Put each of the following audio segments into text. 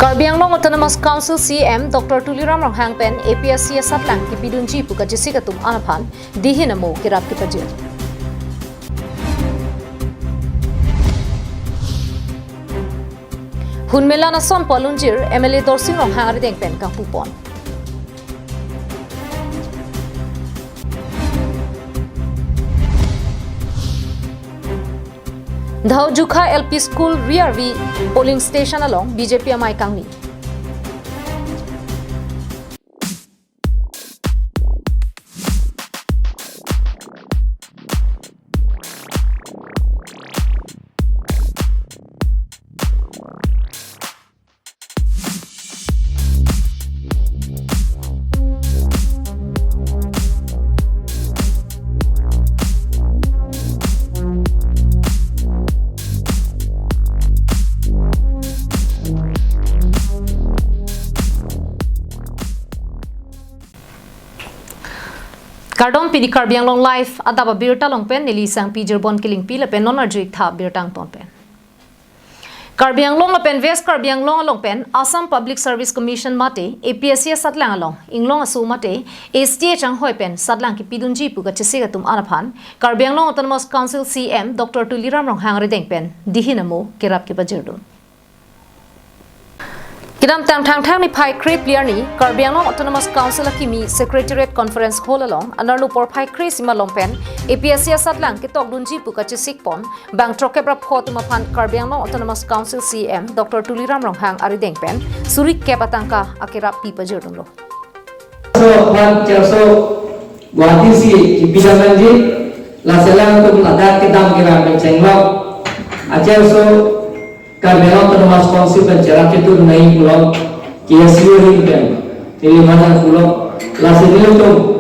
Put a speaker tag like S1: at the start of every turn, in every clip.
S1: Karbi Anglong Autonomous Council CM Dr. Tuliram Ranghang Pen APSC Satlang ki Pidunji Puka Jessica Tum Anapan Dihinamo Kirap Kipajir. Hunmela na son Polunjir MLA Dorsing Ranghang Arideng Pen Kang Pupon. Dhau Jukha LP School rear V polling station along BJP Amai Kangni. Kardom pidi Karbi Anglong live Adap Abirta long pen nili sang pijer bon killing pila pen non arjuik tha birtang ton pen. Karbi Anglong la pen West Karbi Anglong along pen Assam Public Service Commission mate APSC satlang along inglong asu mate STA chang hoi pen satlang ki pidunji puga chesiga tum anaphan Karbi Anglong Autonomous Council CM Dr. Tuliram Ranghang Arideng pen dihinamo kirap ki bajerdun. Kidam tang thang ni phai creep clear ni Karbi Anglong Autonomous Council Kimi Secretariat Conference Hall along anarlu por phai creep sima lompen APSC satlang ki tokdunji puka chisik pon bang trokebra photuma phan Karbi Anglong Autonomous Council CM Dr. Tuliram Ranghang Arideng pen surik kepatangka akira pipa jerdum lo.
S2: So Guwahati si Kipidamanji la selang untuk Adap kita kira pencenglo aja so Karbi Anglong Autonomous Council pencerak itu naik pulau KSU ini kan ini mana pulau langsung itu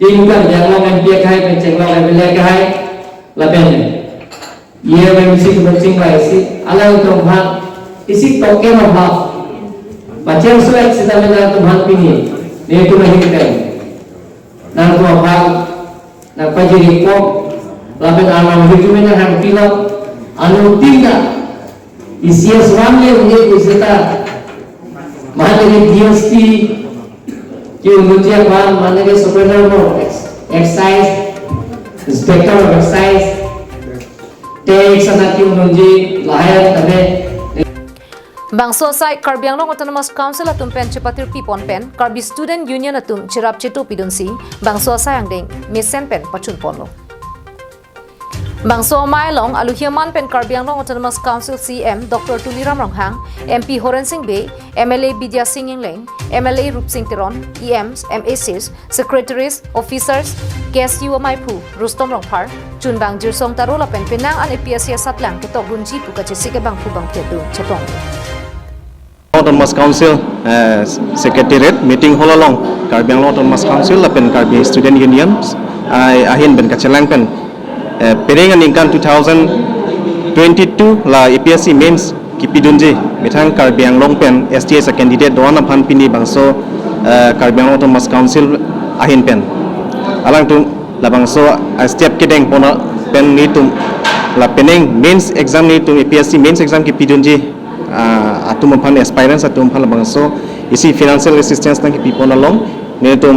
S2: tinggal jangan MP kahai pencenglo MLA kahai lapennya ia memisi kebencing laisi ala untuk hal isi toke mahal macam suai kita menang Tuhan ini ini itu mahirkan dan dua hal dan pajeri kok lapen alam hidupnya hang pilot anu tinggal isi suamnya menjadi wisata mana ni DST yang menjadi mana ni supervisor exercise inspector of exercise tax sana yang menjadi lahir tapi
S1: Bangso sai Karbi Anglong Autonomous Council atum pen cepatir pipon pen Karbi Student Union atum cirap cetu pidunsi bangso sai angdeng mesen pen pacun ponlo. Bangso Mailong Aluhiaman pen Karbi Anglong Autonomous Council CM Dr. Tuliram Ranghang MP Horen Singh Bay MLA Bidya Singh Ingleng MLA Rup Singh Tiron EMs MACs Secretaries Officers KSU Maipu Rustom Rongphar Chunbang Jirsong Tarola pen penang an APSC satlang ketok runji puka chesike bang pubang tedu chetong.
S3: Autonomous Council Secretariat meeting hall along Karbi Anglong Autonomous Council la pen Karbi Student Unions ahin ben kachelang pen Peringan ingkan 2022 la APSC mains kipidunji mitang Karbi Anglong pen STA sa candidate doan aphan pini bangso Karbi Anglong Autonomous Council ahin pen alang tu la bangso step kedeng pona pen ni tu la peneng mains exam ni tu APSC mains exam kipidunji atum aphan aspirants atum aphan la bangso isi financial assistance nang kipipon along ni tu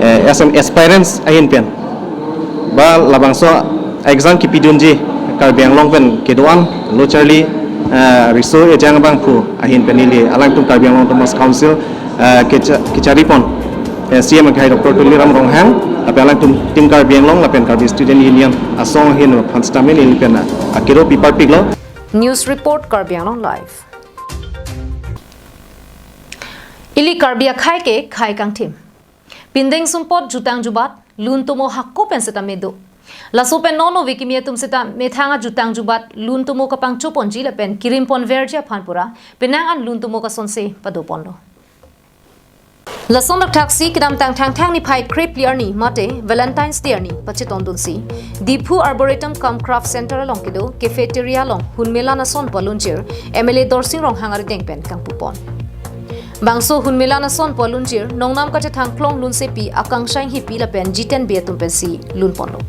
S3: SM aspirants ahin pen ba la bangso exam kipidunji Karbi Anglong pen kedoan locally riso ejang bang pu ahin penili alang tu Karbi Anglong Autonomous Council kecaripon CM kai Dr. Tuliram Ranghang ape alang tu tim Karbi Anglong lapen Karbi Student Union asong hin panstamin ini pen akiro pipar piglo
S1: News report Karbi Anglong live Ili Karbi khai ke khai kang tim Pindeng sumpot jutang jubat lun tumo hakko pen seta medo Laso pen nono wikimia tum seta methanga jutang jubat lun tumo ka pang chupon jila pen kirimpon verja phanpura penang an lun tumo ka sonse padopon lo Lason dak taxi kidam tang ni phai crepe clear ni mate Valentine's Day ni pachiton dunsi Diphu Arboretum Cum Craft Center along kido cafeteria long hunmela na son palunjir MLA Dorsing Ranghang Arideng pen kang pupon Bangso hunmela na son palunjir nongnam ka thang klong lun sepi akang shaing hipi la pen G10 be tum pen si lun ponlo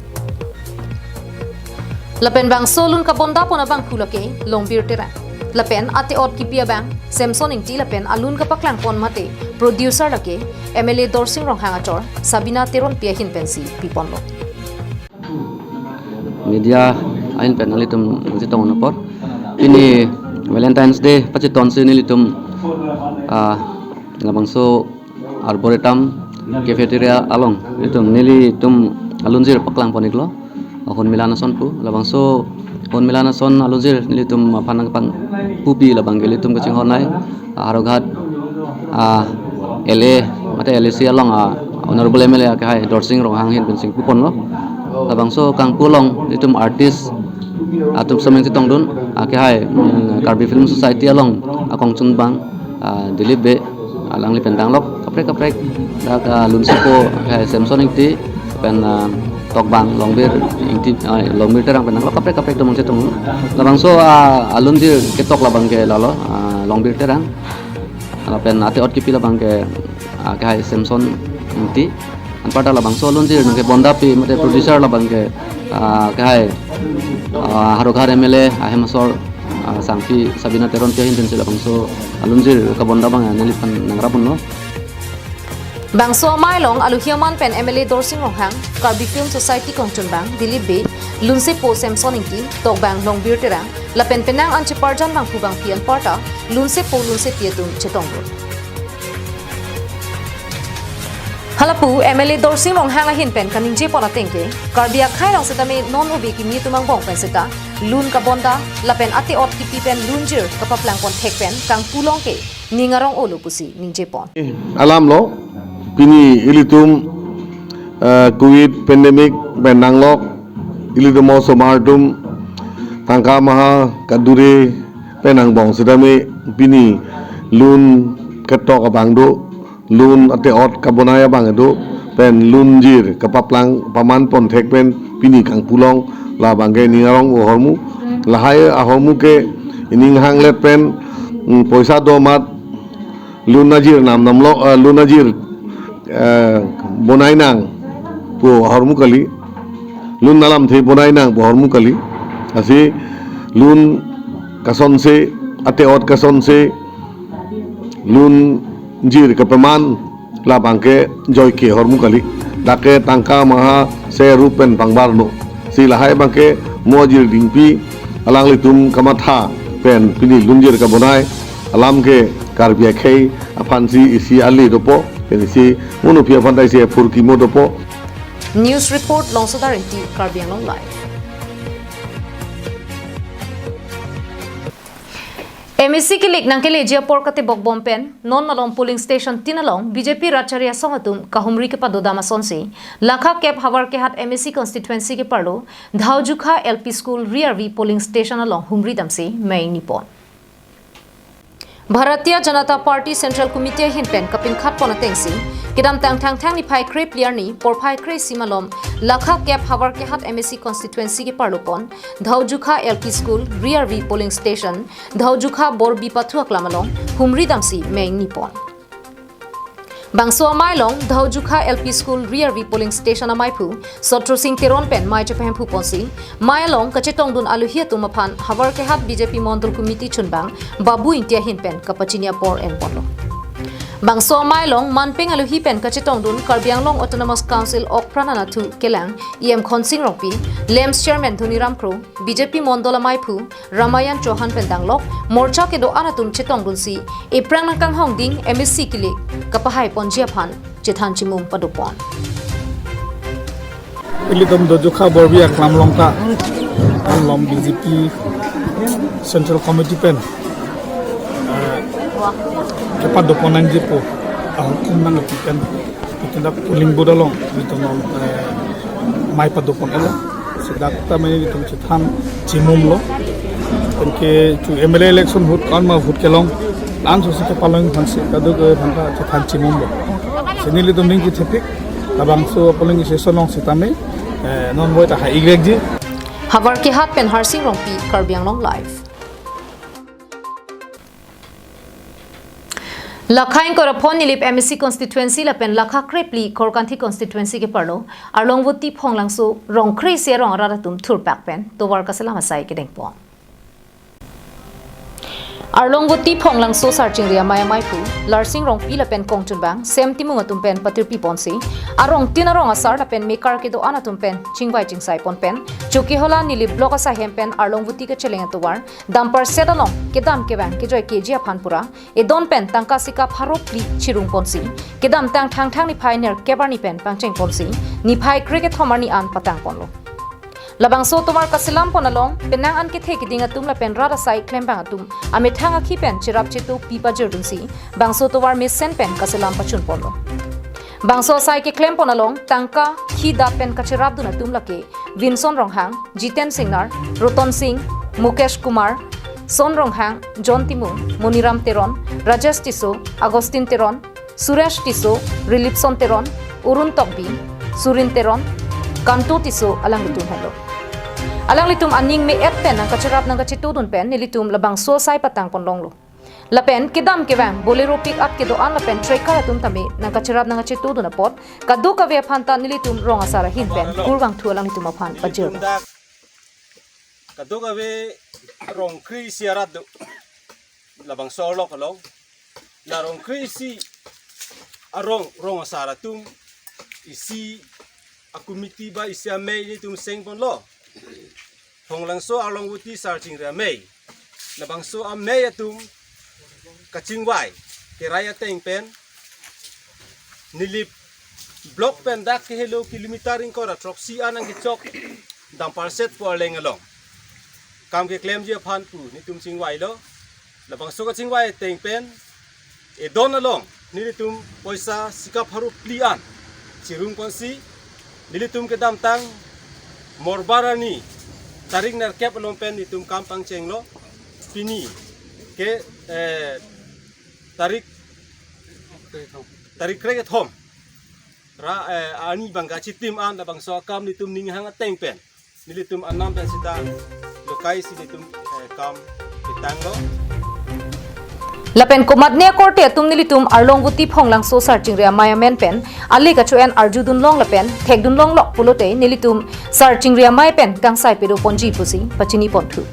S1: Lapen bang solun ka bonda pona bang kulake longbir tera lapen ate ot kipia bang Samson ingti lapen alun ka paklang pon mate producer lake MLA Dorsing rong hanga chor Sabina Teron pia hin pensi pipon lo
S4: media ain penalitum jitong napor ini Valentine's Day pachiton sinilitum labangso arboretum cafeteria along itum nili tum alunjir paklang poniklo hon milana son pu labangso hon milana son alunjir nilitum panang pang pupi labang gelitum kaching honai harogat LA mate LC along honorable MLA kai Dorsing rong hang hin pensing pupon lo labangso kang pulong itum artist atum sameng sitong dun kai Karbi Film Society along akong chunbang Dilip be alang li pentang lok kaprek dak lunsipo kai Samson ingti pen tokbang longbir ingti longbir terang pentang lok kaprek tumong sitong labangso alun dir ketok labang ke lalo longbir terang pen ate ot kipi labang ke kai Samson ingti anpada labangso alun dir nang ke bondapi mate producer labang ke kai harogar MLA ahemasor sangpi Sabina Teron pia hin sila bangso alunjir kabonda bang nelipan nangrapun no
S1: bangso mailong aluhiaman pen MLA Dorsing rong hang Karbi Film Society kongchun bang Dilip be lunse po Samson ingki tok bang longbir terang lapen penang anchi parjan bang pubang pian parta lunse pia tum chetong ro halapu MLA Dorsing rong hang hin pen kaninje pona tengke Karbia khai rong setame non obi ki mi tumang bong pen seta lun ka bonda lapen ate ot ki pen lunjir kapaplang pon thek pen kang pulong ke ningarong olo pusi ninje pon
S5: alam lo pini ilitum covid pandemic benang lok ilitum somartum tangka maha kadure penang bong sedame pini lun ketok abangdo lun ate ot kabonaya bang edo pen lunjir kapaplang paman pon thek pen pini kang pulong la bangke ningarong ohormu lahai ahormu ke ining hanglet pen poisa domat lunajir nam lo lunajir bonai nang po ahormu kali lun nalam the bonai nang po ahormu kali asi lun kason se ate ot kason se lun jir kapaman la bangke joy ke ahormu kali dake tangka maha se rupen pangbarno si lahai bangke mojir dingpi alang litum kamatha pen pini lunjir ka bonai alam ke karbia khei afansi isi ali dopo pen isi monopia pandai se furki modopo
S1: news report longsodar inti Karbiang long live MSC kilik nang kele jia por kate bok bompen non nalong polling station tinalong BJP racharia songatum kahumri ke padodama sonsi lakha cap hawar ke hat MSC constituency ke parlo dhaujukha LP school rear v polling station along humri damse mai nipon Bharatiya Janata Party Central Committee hin pen kapin khat pona tengsi kidam tang ni phai kre player ni por phai kre simalom lakha cap hawar ke hat MSC constituency ke parlo pon dhaujukha LP school rear v polling station dhaujukha bor bipathuak lamalong humri damsi mai nipon Bangso Mailong Dhaujukha LP School rear v polling station amaipu Sotro Singh Teron pen mai chapem phu ponsi Mailong kachetong dun aluhia tumaphan hawar ke hat BJP Mondol Committee chunbang Babu Intia hin pen kapachinia por en ponlo Bangso Mailong manpeng aluhi pen kachetong dun Karbianglong Autonomous Council okpranana thu kelang EM Khonsing rongpi Lems Chairman Dhuniram Kro BJP Mondol amaipu Ramayan Chauhan pen danglok morcha ke do anatum chetong dun si eprang nakang hongding MSC kilik kapahai ponjia phan chithan chimum padupon
S6: Ilitum dojukha borbia klamlongka alom BJP Central Committee pen kepada doponan jepo kumnang apikan kita puling bodolong itu mai padopon elo sedak tamai itu chithan chimum lo ke chu MLA election vote kan ma vote kelong lan so se palong hanse kadu ke thangka chithan chimum lo senili to ningi thepik tabang so polling session long sitame non boita ha igreji
S1: Havar ke hat pen harsing rongpi Karbiang long live Lakhain korapon nilip MSC constituency la pen lakha krepli korkanthi constituency ke parlo arlongwoti phonglangsu rongkhri se rong raratum thurpak pen towar kasala masai ke dengpon Arlong Vuti Phong Lang So Sarching Ria Maya Maipu, Larsing Rong Pila Pen Kong Chun Bang, Sem Timunga Tumpen Patir Piponsi, Arong Tinarong Asar La Pen Mekar Kido Ana Tumpen, Chingwai Chingsai Pon Pen, Chuki Hola Nili Block Asa Hempen, Arlong Vuti Ka Chelenga Tuwar, Dampar Sedalong, Kedam Kevang, Kejoy Kejia Panpura, Edon Pen Tangka Sika Pharo Pli Chirung Ponsi, Kedam Tang Thang Thang Ni Pai Ner Kebarni Pen Pangcheng Ponsi, Ni Pai Cricket Homarni An Patang Ponlo. Labang so tomar kasilam ponalong penang an ke the kidinga tum la pen rada sai klem bang atum ame thanga khi pen chirap chitu pipa jerdung si bang so tomar me sen pen kasilam pachun ponlo bang so sai ke klem ponalong tangka khi da pen kachirap duna tum la ke Vinson Ronghang Jiten Singnar Roton Singh Mukesh Kumar Son Ronghang John Timu Moniram Teron Rajesh Tiso Agustin Teron Suresh Tiso Rilipson Teron Urun Tokbi Surin Teron Kanto Tiso alang litum hello alang litum aning me et pen ang kacharap ng kachitudun pen nilitum labang so sai patang ponlonglo lapen kidam kewang bolero pick up kido an lapen tracker atum tami ng kacharap ng kachitudun apot kadu ka ve phanta nilitum rong asara hin pen kurwang thu alang litum aphan pajir
S7: kadu ka ve rong kri siarat do labang so lok lo la rong kri si arong rong asara tum isi akumiti ba isya mei ni tum seng pon lo phong lang so Arlong Vuti Sarching Ria mei labang so a mei atum kaching wai ke raya teng pen nilip blok pen dak ke hello kilometer in ko ra trok si anang ki chok dampar set po leng along kam ke claim je phan pu ni tum sing wai lo labang so kaching wai teng pen e don along ni tum poisa sikap haru plian chirung kon si nilitum ke dam tang morbarani tarik ner kep along pen nitum kampang cenglo pini ke tarik kreket hom ra ani bangga chitim an da bang so kam nitum ning hang teng pen nilitum anam pen sita lokai si nitum kam pitanglo
S1: Lapen komat ne korte tum nilitum Arlong Vuti Phong Lang So Sarching Ria Maya Men pen ali ka chuan arjudun long lapen thekdun long lok pulote nilitum Sarching Ria Mai pen gangsai pedo ponji pusi pachini ponthu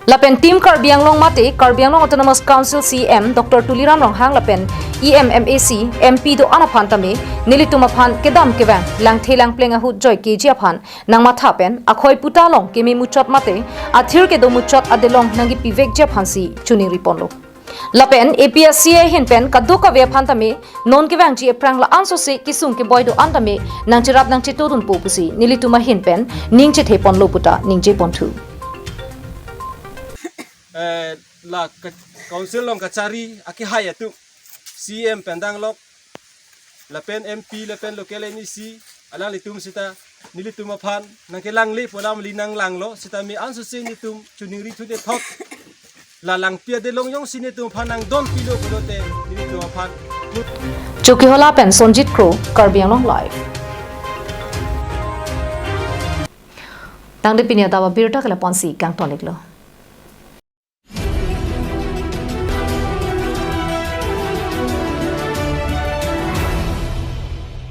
S1: Lapen team Karbiang Long mate Karbiang Long Autonomous Council CM Dr. Tuliram Ronghang lapen EMMAC MP do anapantame nilitum aphan kedam kewang lang thelang plenga hu joy keji aphan nangma thapen akhoi putalong kemi muchot mate athir ke do muchot adelong nangi pivek je phansi chuni riponlo lapen APSCA hinpen kaduka ve phantame non kewang ji prang la anso se kisung ke boy do andame nang chirap nang chitodun popusi nilituma hinpen ningche thepon loputa ningje ponthu
S7: la council long kachari aki haya tu CM pendang lok la pen MP la pen local NEC alang litum sita nilitum aphan nang kelang li polam linang lang lo sita mi ansu sin nitum chuning ri thude thok la lang pia de long yong sinitum phanang don pilo polote nilitum aphan
S1: Chuki hola pen Sonjit Kro Karbiang Long live Tang de pinya dawa Abirta kala ponsi kang tonik lo